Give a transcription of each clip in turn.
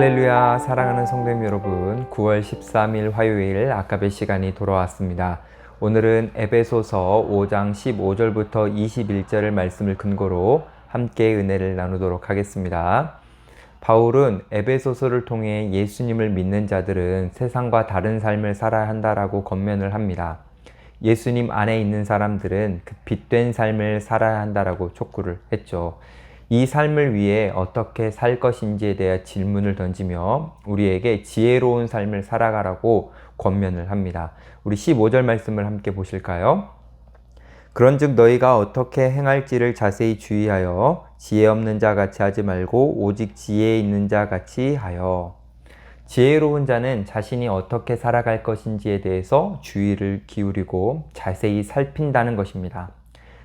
할렐루야. 사랑하는 성도님 여러분, 9월 13일 화요일 아까베 시간이 돌아왔습니다. 오늘은 에베소서 5장 15절부터 21절의 말씀을 근거로 함께 은혜를 나누도록 하겠습니다. 바울은 에베소서를 통해 예수님을 믿는 자들은 세상과 다른 삶을 살아야 한다라고 권면을 합니다. 예수님 안에 있는 사람들은 그 빛된 삶을 살아야 한다라고 촉구를 했죠. 이 삶을 위해 어떻게 살 것인지에 대한 질문을 던지며 우리에게 지혜로운 삶을 살아가라고 권면을 합니다. 우리 15절 말씀을 함께 보실까요? 그런즉 너희가 어떻게 행할지를 자세히 주의하여 지혜 없는 자 같이 하지 말고 오직 지혜 있는 자 같이 하여. 지혜로운 자는 자신이 어떻게 살아갈 것인지에 대해서 주의를 기울이고 자세히 살핀다는 것입니다.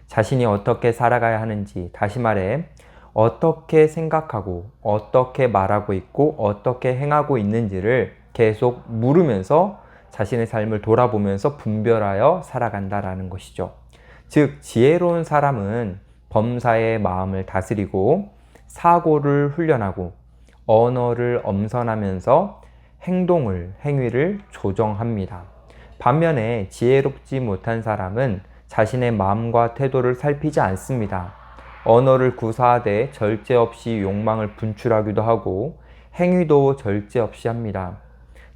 자신이 어떻게 살아가야 하는지, 다시 말해 어떻게 생각하고 어떻게 말하고 있고 어떻게 행하고 있는지를 계속 물으면서 자신의 삶을 돌아보면서 분별하여 살아간다라는 것이죠. 즉, 지혜로운 사람은 범사의 마음을 다스리고 사고를 훈련하고 언어를 엄선하면서 행위를 조정합니다. 반면에 지혜롭지 못한 사람은 자신의 마음과 태도를 살피지 않습니다. 언어를 구사하되 절제 없이 욕망을 분출하기도 하고 행위도 절제 없이 합니다.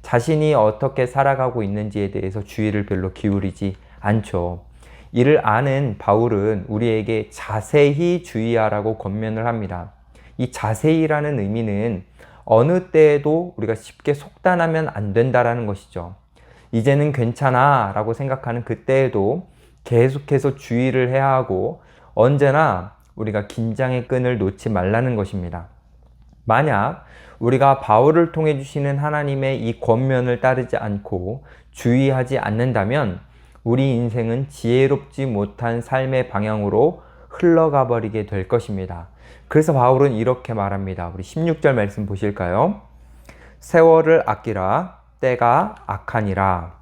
자신이 어떻게 살아가고 있는지에 대해서 주의를 별로 기울이지 않죠. 이를 아는 바울은 우리에게 자세히 주의하라고 권면을 합니다. 이 자세히라는 의미는 어느 때에도 우리가 쉽게 속단하면 안 된다라는 것이죠. 이제는 괜찮아 라고 생각하는 그때에도 계속해서 주의를 해야 하고 언제나 우리가 긴장의 끈을 놓지 말라는 것입니다. 만약 우리가 바울을 통해 주시는 하나님의 이 권면을 따르지 않고 주의하지 않는다면 우리 인생은 지혜롭지 못한 삶의 방향으로 흘러가 버리게 될 것입니다. 그래서 바울은 이렇게 말합니다. 우리 16절 말씀 보실까요? 세월을 아끼라, 때가 악하니라.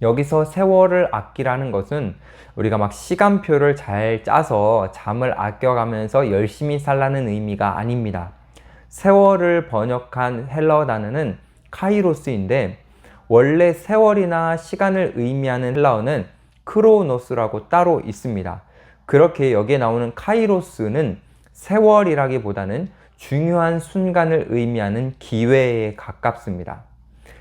여기서 세월을 아끼라는 것은 우리가 막 시간표를 잘 짜서 잠을 아껴가면서 열심히 살라는 의미가 아닙니다. 세월을 번역한 헬라어 단어는 카이로스인데 원래 세월이나 시간을 의미하는 헬라어는 크로노스라고 따로 있습니다. 그렇게 여기에 나오는 카이로스는 세월이라기보다는 중요한 순간을 의미하는 기회에 가깝습니다.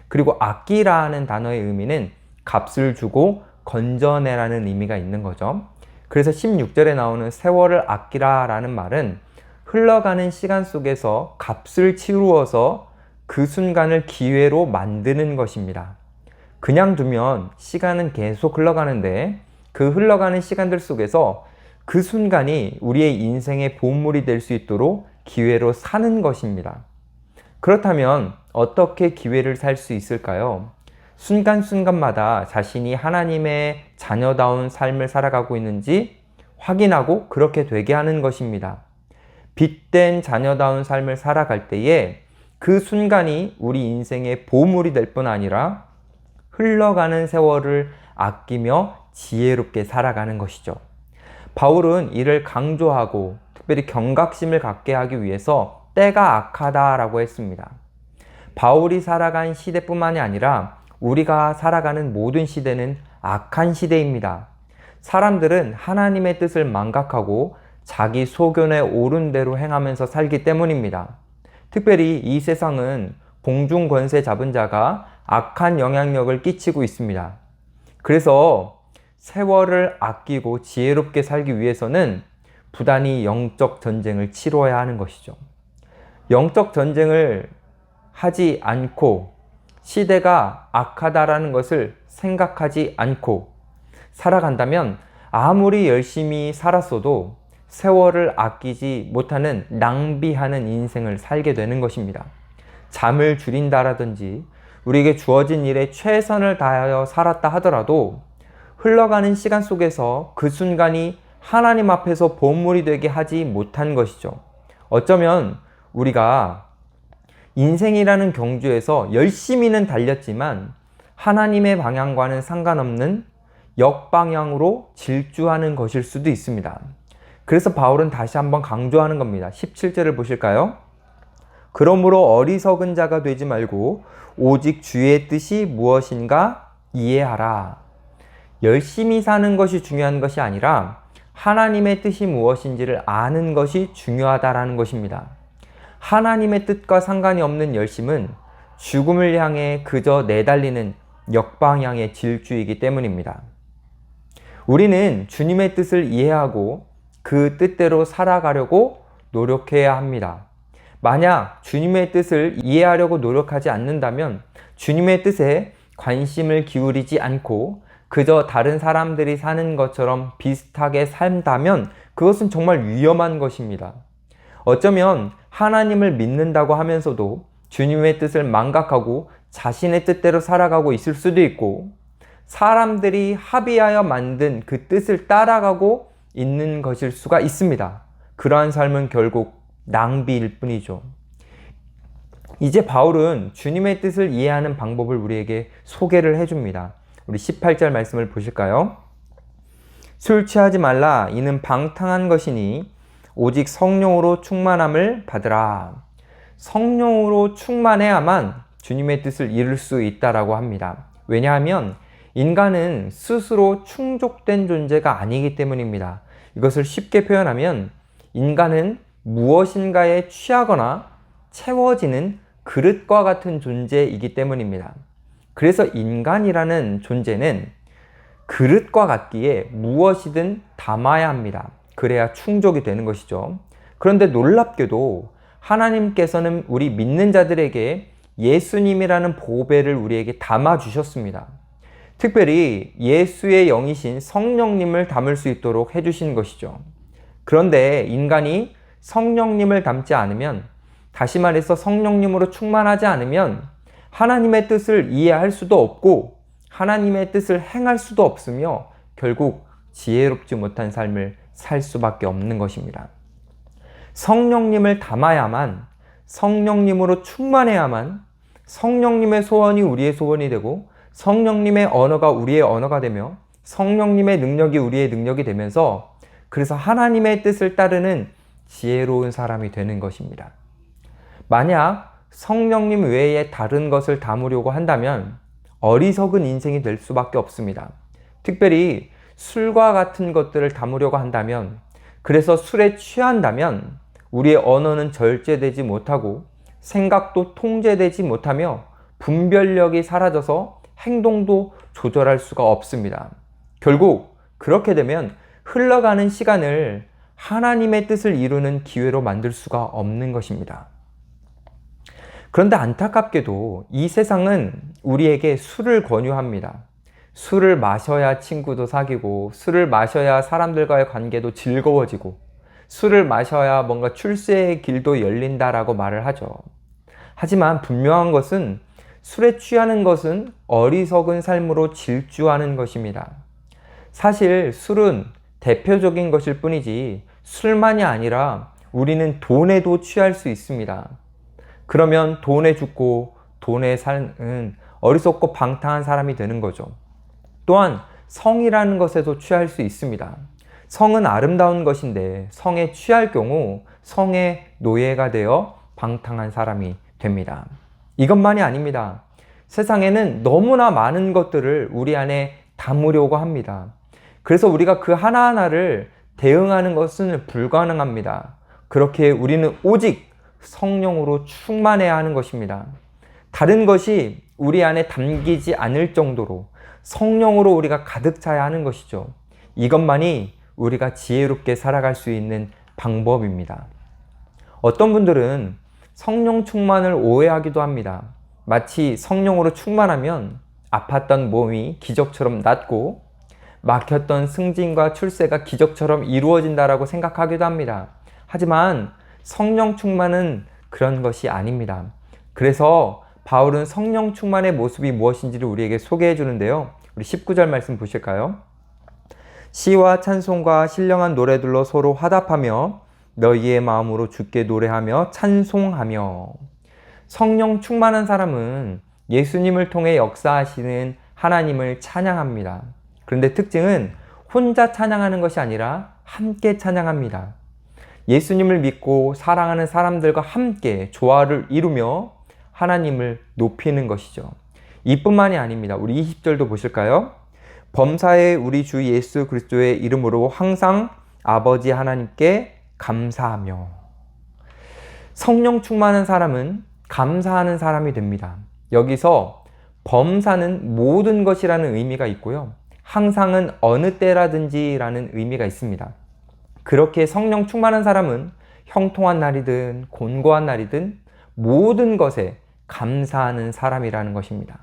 그리고 아끼라는 단어의 의미는 값을 주고 건져내라는 의미가 있는 거죠. 그래서 16절에 나오는 세월을 아끼라 라는 말은 흘러가는 시간 속에서 값을 치루어서 그 순간을 기회로 만드는 것입니다. 그냥 두면 시간은 계속 흘러가는데 그 흘러가는 시간들 속에서 그 순간이 우리의 인생의 보물이 될 수 있도록 기회로 사는 것입니다. 그렇다면 어떻게 기회를 살 수 있을까요? 순간순간마다 자신이 하나님의 자녀다운 삶을 살아가고 있는지 확인하고 그렇게 되게 하는 것입니다. 빛된 자녀다운 삶을 살아갈 때에 그 순간이 우리 인생의 보물이 될 뿐 아니라 흘러가는 세월을 아끼며 지혜롭게 살아가는 것이죠. 바울은 이를 강조하고 특별히 경각심을 갖게 하기 위해서 때가 악하다라고 했습니다. 바울이 살아간 시대뿐만이 아니라 우리가 살아가는 모든 시대는 악한 시대입니다. 사람들은 하나님의 뜻을 망각하고 자기 소견에 옳은 대로 행하면서 살기 때문입니다. 특별히 이 세상은 공중 권세 잡은 자가 악한 영향력을 끼치고 있습니다. 그래서 세월을 아끼고 지혜롭게 살기 위해서는 부단히 영적 전쟁을 치러야 하는 것이죠. 영적 전쟁을 하지 않고 시대가 악하다라는 것을 생각하지 않고 살아간다면 아무리 열심히 살았어도 세월을 아끼지 못하는 낭비하는 인생을 살게 되는 것입니다. 잠을 줄인다라든지 우리에게 주어진 일에 최선을 다하여 살았다 하더라도 흘러가는 시간 속에서 그 순간이 하나님 앞에서 보물이 되게 하지 못한 것이죠. 어쩌면 우리가 인생이라는 경주에서 열심히는 달렸지만 하나님의 방향과는 상관없는 역방향으로 질주하는 것일 수도 있습니다. 그래서 바울은 다시 한번 강조하는 겁니다. 17절을 보실까요? 그러므로 어리석은 자가 되지 말고 오직 주의 뜻이 무엇인가 이해하라. 열심히 사는 것이 중요한 것이 아니라 하나님의 뜻이 무엇인지를 아는 것이 중요하다라는 것입니다. 하나님의 뜻과 상관이 없는 열심은 죽음을 향해 그저 내달리는 역방향의 질주이기 때문입니다. 우리는 주님의 뜻을 이해하고 그 뜻대로 살아가려고 노력해야 합니다. 만약 주님의 뜻을 이해하려고 노력하지 않는다면 주님의 뜻에 관심을 기울이지 않고 그저 다른 사람들이 사는 것처럼 비슷하게 산다면 그것은 정말 위험한 것입니다. 어쩌면 하나님을 믿는다고 하면서도 주님의 뜻을 망각하고 자신의 뜻대로 살아가고 있을 수도 있고, 사람들이 합의하여 만든 그 뜻을 따라가고 있는 것일 수가 있습니다. 그러한 삶은 결국 낭비일 뿐이죠. 이제 바울은 주님의 뜻을 이해하는 방법을 우리에게 소개를 해줍니다. 우리 18절 말씀을 보실까요? 술 취하지 말라. 이는 방탕한 것이니 오직 성령으로 충만함을 받으라. 성령으로 충만해야만 주님의 뜻을 이룰 수 있다라고 합니다. 왜냐하면 인간은 스스로 충족된 존재가 아니기 때문입니다. 이것을 쉽게 표현하면 인간은 무엇인가에 취하거나 채워지는 그릇과 같은 존재이기 때문입니다. 그래서 인간이라는 존재는 그릇과 같기에 무엇이든 담아야 합니다. 그래야 충족이 되는 것이죠. 그런데 놀랍게도 하나님께서는 우리 믿는 자들에게 예수님이라는 보배를 우리에게 담아 주셨습니다. 특별히 예수의 영이신 성령님을 담을 수 있도록 해주신 것이죠. 그런데 인간이 성령님을 담지 않으면, 다시 말해서 성령님으로 충만하지 않으면 하나님의 뜻을 이해할 수도 없고 하나님의 뜻을 행할 수도 없으며 결국 지혜롭지 못한 삶을 살 수밖에 없는 것입니다. 성령님을 담아야만, 성령님으로 충만해야만 성령님의 소원이 우리의 소원이 되고 성령님의 언어가 우리의 언어가 되며 성령님의 능력이 우리의 능력이 되면서, 그래서 하나님의 뜻을 따르는 지혜로운 사람이 되는 것입니다. 만약 성령님 외에 다른 것을 담으려고 한다면 어리석은 인생이 될 수밖에 없습니다. 특별히 술과 같은 것들을 담으려고 한다면, 그래서 술에 취한다면 우리의 언어는 절제되지 못하고 생각도 통제되지 못하며 분별력이 사라져서 행동도 조절할 수가 없습니다. 결국 그렇게 되면 흘러가는 시간을 하나님의 뜻을 이루는 기회로 만들 수가 없는 것입니다. 그런데 안타깝게도 이 세상은 우리에게 술을 권유합니다. 술을 마셔야 친구도 사귀고, 술을 마셔야 사람들과의 관계도 즐거워지고, 술을 마셔야 뭔가 출세의 길도 열린다라고 말을 하죠. 하지만 분명한 것은 술에 취하는 것은 어리석은 삶으로 질주하는 것입니다. 사실 술은 대표적인 것일 뿐이지 술만이 아니라 우리는 돈에도 취할 수 있습니다. 그러면 돈에 죽고 돈에 사는 어리석고 방탕한 사람이 되는 거죠. 또한 성이라는 것에도 취할 수 있습니다. 성은 아름다운 것인데 성에 취할 경우 성의 노예가 되어 방탕한 사람이 됩니다. 이것만이 아닙니다. 세상에는 너무나 많은 것들을 우리 안에 담으려고 합니다. 그래서 우리가 그 하나하나를 대응하는 것은 불가능합니다. 그렇게 우리는 오직 성령으로 충만해야 하는 것입니다. 다른 것이 우리 안에 담기지 않을 정도로 성령으로 우리가 가득 차야 하는 것이죠. 이것만이 우리가 지혜롭게 살아갈 수 있는 방법입니다. 어떤 분들은 성령 충만을 오해하기도 합니다. 마치 성령으로 충만하면 아팠던 몸이 기적처럼 낫고 막혔던 승진과 출세가 기적처럼 이루어진다라고 생각하기도 합니다. 하지만 성령 충만은 그런 것이 아닙니다. 그래서 바울은 성령 충만의 모습이 무엇인지를 우리에게 소개해 주는데요. 우리 19절 말씀 보실까요? 시와 찬송과 신령한 노래들로 서로 화답하며 너희의 마음으로 주께 노래하며 찬송하며. 성령 충만한 사람은 예수님을 통해 역사하시는 하나님을 찬양합니다. 그런데 특징은 혼자 찬양하는 것이 아니라 함께 찬양합니다. 예수님을 믿고 사랑하는 사람들과 함께 조화를 이루며 하나님을 높이는 것이죠. 이뿐만이 아닙니다. 우리 20절도 보실까요? 범사에 우리 주 예수 그리스도의 이름으로 항상 아버지 하나님께 감사하며. 성령 충만한 사람은 감사하는 사람이 됩니다. 여기서 범사는 모든 것이라는 의미가 있고요. 항상은 어느 때라든지 라는 의미가 있습니다. 그렇게 성령 충만한 사람은 형통한 날이든 곤고한 날이든 모든 것에 감사하는 사람이라는 것입니다.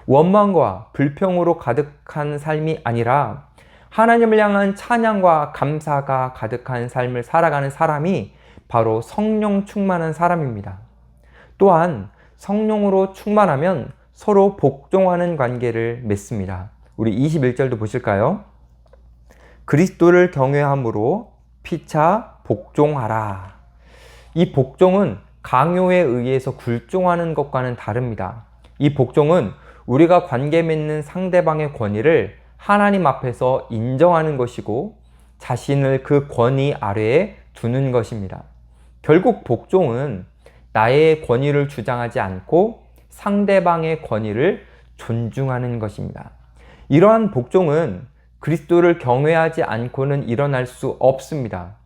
원망과 불평으로 가득한 삶이 아니라 하나님을 향한 찬양과 감사가 가득한 삶을 살아가는 사람이 바로 성령 충만한 사람입니다. 또한 성령으로 충만하면 서로 복종하는 관계를 맺습니다. 우리 21절도 보실까요? 그리스도를 경외함으로 피차 복종하라. 이 복종은 강요에 의해서 굴종하는 것과는 다릅니다. 이 복종은 우리가 관계 맺는 상대방의 권위를 하나님 앞에서 인정하는 것이고 자신을 그 권위 아래에 두는 것입니다. 결국 복종은 나의 권위를 주장하지 않고 상대방의 권위를 존중하는 것입니다. 이러한 복종은 그리스도를 경외하지 않고는 일어날 수 없습니다.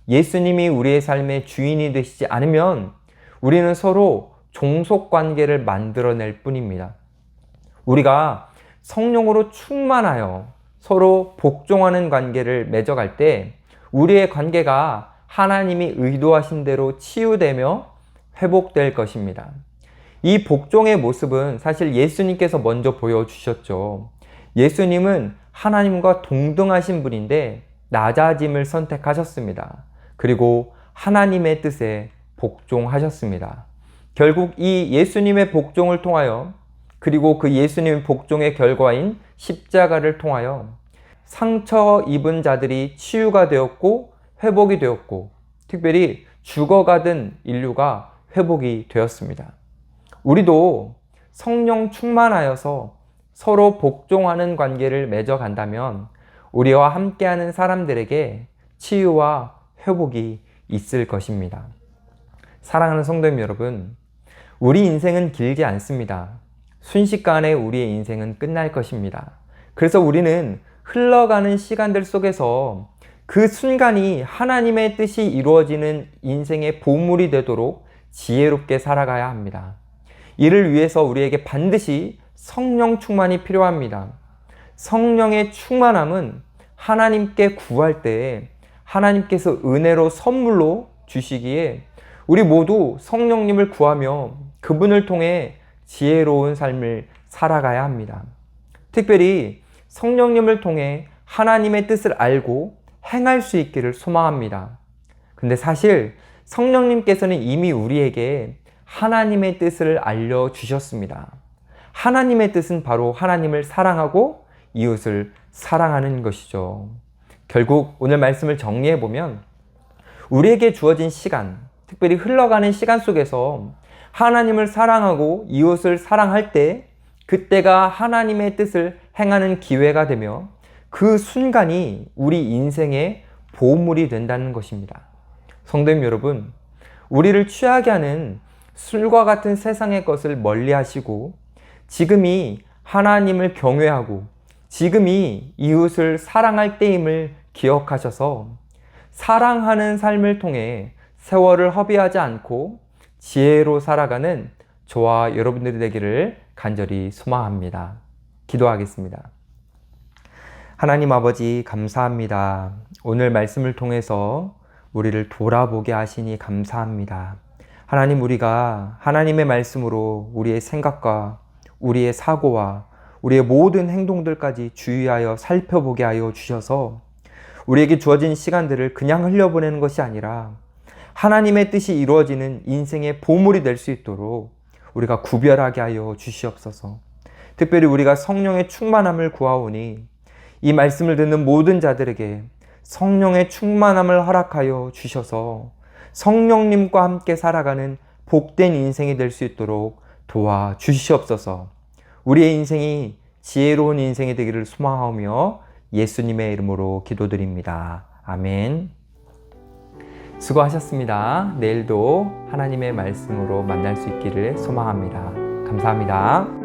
예수님이 우리의 삶의 주인이 되시지 않으면 우리는 서로 종속 관계를 만들어낼 뿐입니다. 우리가 성령으로 충만하여 서로 복종하는 관계를 맺어갈 때 우리의 관계가 하나님이 의도하신 대로 치유되며 회복될 것입니다. 이 복종의 모습은 사실 예수님께서 먼저 보여주셨죠. 예수님은 하나님과 동등하신 분인데 낮아짐을 선택하셨습니다. 그리고 하나님의 뜻에 복종하셨습니다. 결국 이 예수님의 복종을 통하여 그리고 그 예수님의 복종의 결과인 십자가를 통하여 상처 입은 자들이 치유가 되었고 회복이 되었고 특별히 죽어가던 인류가 회복이 되었습니다. 우리도 성령 충만하여서 서로 복종하는 관계를 맺어간다면 우리와 함께하는 사람들에게 치유와 회복이 있을 것입니다. 사랑하는 성도님 여러분, 우리 인생은 길지 않습니다. 순식간에 우리의 인생은 끝날 것입니다. 그래서 우리는 흘러가는 시간들 속에서 그 순간이 하나님의 뜻이 이루어지는 인생의 보물이 되도록 지혜롭게 살아가야 합니다. 이를 위해서 우리에게 반드시 성령 충만이 필요합니다. 성령의 충만함은 하나님께 구할 때 하나님께서 은혜로 선물로 주시기에 우리 모두 성령님을 구하며 그분을 통해 지혜로운 삶을 살아가야 합니다. 특별히 성령님을 통해 하나님의 뜻을 알고 행할 수 있기를 소망합니다. 근데 사실 성령님께서는 이미 우리에게 하나님의 뜻을 알려주셨습니다. 하나님의 뜻은 바로 하나님을 사랑하고 이웃을 사랑하는 것이죠. 결국 오늘 말씀을 정리해보면 우리에게 주어진 시간, 특별히 흘러가는 시간 속에서 하나님을 사랑하고 이웃을 사랑할 때 그때가 하나님의 뜻을 행하는 기회가 되며 그 순간이 우리 인생의 보물이 된다는 것입니다. 성도님 여러분, 우리를 취하게 하는 술과 같은 세상의 것을 멀리 하시고 지금이 하나님을 경외하고 지금이 이웃을 사랑할 때임을 기억하셔서 사랑하는 삶을 통해 세월을 허비하지 않고 지혜로 살아가는 저와 여러분들이 되기를 간절히 소망합니다. 기도하겠습니다. 하나님 아버지 감사합니다. 오늘 말씀을 통해서 우리를 돌아보게 하시니 감사합니다. 하나님, 우리가 하나님의 말씀으로 우리의 생각과 우리의 사고와 우리의 모든 행동들까지 주의하여 살펴보게 하여 주셔서 우리에게 주어진 시간들을 그냥 흘려보내는 것이 아니라 하나님의 뜻이 이루어지는 인생의 보물이 될 수 있도록 우리가 구별하게 하여 주시옵소서. 특별히 우리가 성령의 충만함을 구하오니 이 말씀을 듣는 모든 자들에게 성령의 충만함을 허락하여 주셔서 성령님과 함께 살아가는 복된 인생이 될 수 있도록 도와 주시옵소서. 우리의 인생이 지혜로운 인생이 되기를 소망하며 예수님의 이름으로 기도드립니다. 아멘. 수고하셨습니다. 내일도 하나님의 말씀으로 만날 수 있기를 소망합니다. 감사합니다.